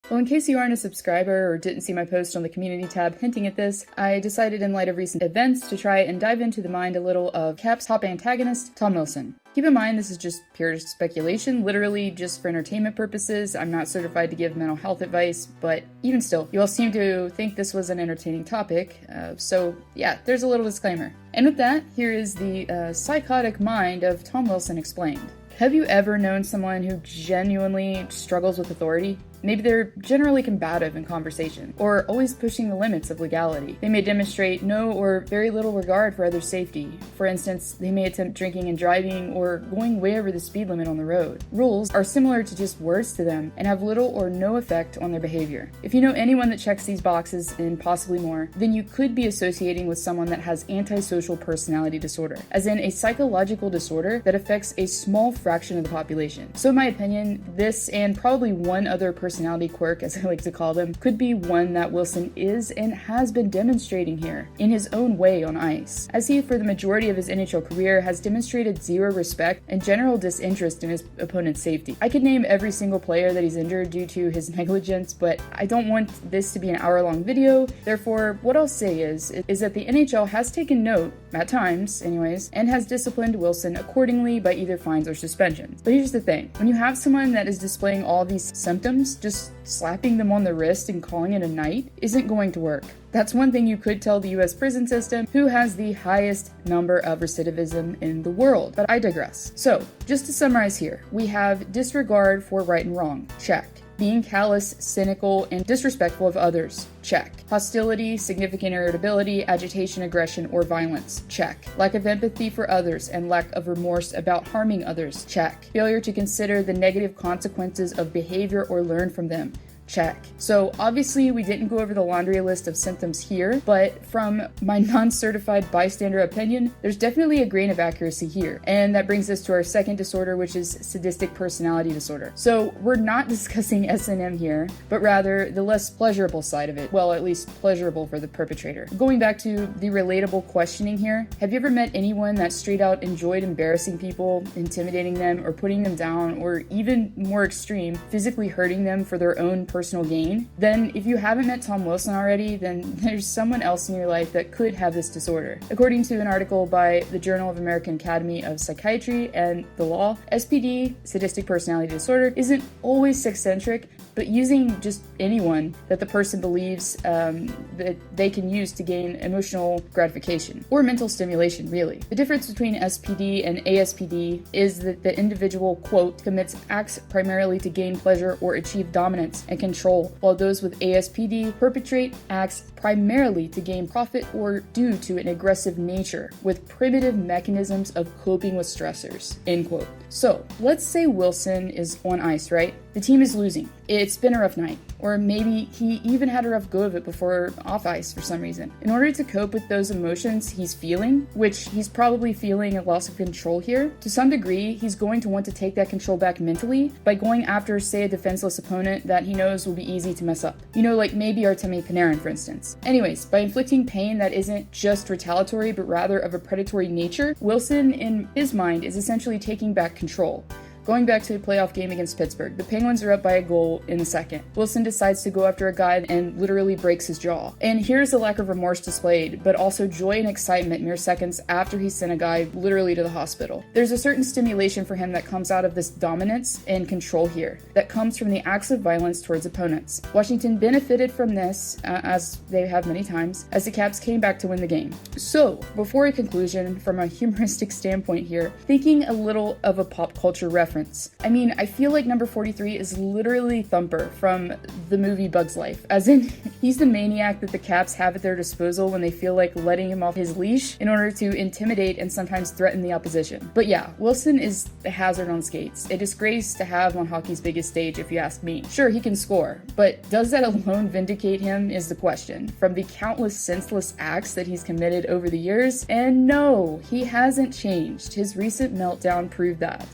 Well, in case you aren't a subscriber or didn't see my post on the community tab hinting at this, I decided in light of recent events to try and dive into the mind a little of Cap's top antagonist, Tom Wilson. Keep in mind this is just pure speculation, literally just for entertainment purposes. I'm not certified to give mental health advice, but even still, you all seem to think this was an entertaining topic, so yeah, there's a little disclaimer. And with that, here is the psychotic mind of Tom Wilson explained. Have you ever known someone who genuinely struggles with authority? Maybe they're generally combative in conversation, or always pushing the limits of legality. They may demonstrate no or very little regard for others' safety. For instance, they may attempt drinking and driving or going way over the speed limit on the road. Rules are similar to just words to them and have little or no effect on their behavior. If you know anyone that checks these boxes and possibly more, then you could be associating with someone that has antisocial personality disorder, as in a psychological disorder that affects a small fraction of the population. So in my opinion, this and probably one other personality quirk, as I like to call them, could be one that Wilson is and has been demonstrating here in his own way on ice, as he for the majority of his NHL career has demonstrated zero respect and general disinterest in his opponent's safety. I could name every single player that he's injured due to his negligence, but I don't want this to be an hour-long video. Therefore, what I'll say is that the NHL has taken note, at times anyways, and has disciplined Wilson accordingly by either fines or suspensions. But here's the thing, when you have someone that is displaying all these symptoms, just slapping them on the wrist and calling it a night isn't going to work. That's one thing you could tell the US prison system, who has the highest number of recidivism in the world, but I digress. So, just to summarize here, we have disregard for right and wrong, check. Being callous, cynical, and disrespectful of others, check. Hostility, significant irritability, agitation, aggression, or violence, check. Lack of empathy for others and lack of remorse about harming others, check. Failure to consider the negative consequences of behavior or learn from them, check. So obviously we didn't go over the laundry list of symptoms here, but from my non-certified bystander opinion, there's definitely a grain of accuracy here. And that brings us to our second disorder, which is sadistic personality disorder. So we're not discussing S&M here, but rather the less pleasurable side of it. Well, at least pleasurable for the perpetrator. Going back to the relatable questioning here, have you ever met anyone that straight out enjoyed embarrassing people, intimidating them, or putting them down, or even more extreme, physically hurting them for their own personal gain? Then if you haven't met Tom Wilson already, then there's someone else in your life that could have this disorder. According to an article by the Journal of American Academy of Psychiatry and the Law, SPD, sadistic personality disorder, isn't always sex-centric, but using just anyone that the person believes that they can use to gain emotional gratification, or mental stimulation, really. The difference between SPD and ASPD is that the individual, quote, commits acts primarily to gain pleasure or achieve dominance and control, while those with ASPD perpetrate acts primarily to gain profit or due to an aggressive nature, with primitive mechanisms of coping with stressors, end quote. So, let's say Wilson is on ice, right? The team is losing. It's been a rough night. Or maybe he even had a rough go of it before off ice for some reason. In order to cope with those emotions he's feeling, which he's probably feeling a loss of control here, to some degree, he's going to want to take that control back mentally by going after, say, a defenseless opponent that he knows will be easy to mess up. You know, like maybe Artemi Panarin, for instance. Anyways, by inflicting pain that isn't just retaliatory, but rather of a predatory nature, Wilson, in his mind, is essentially taking back control. Going back to the playoff game against Pittsburgh, the Penguins are up by a goal in the second. Wilson decides to go after a guy and literally breaks his jaw. And here's the lack of remorse displayed, but also joy and excitement mere seconds after he sent a guy literally to the hospital. There's a certain stimulation for him that comes out of this dominance and control here, that comes from the acts of violence towards opponents. Washington benefited from this, as they have many times, as the Caps came back to win the game. So, before a conclusion, from a humoristic standpoint here, thinking a little of a pop culture reference. I mean, I feel like number 43 is literally Thumper from the movie Bug's Life, as in, he's the maniac that the Caps have at their disposal when they feel like letting him off his leash in order to intimidate and sometimes threaten the opposition. But yeah, Wilson is a hazard on skates, a disgrace to have on hockey's biggest stage if you ask me. Sure, he can score, but does that alone vindicate him is the question, from the countless senseless acts that he's committed over the years, and no, he hasn't changed. His recent meltdown proved that.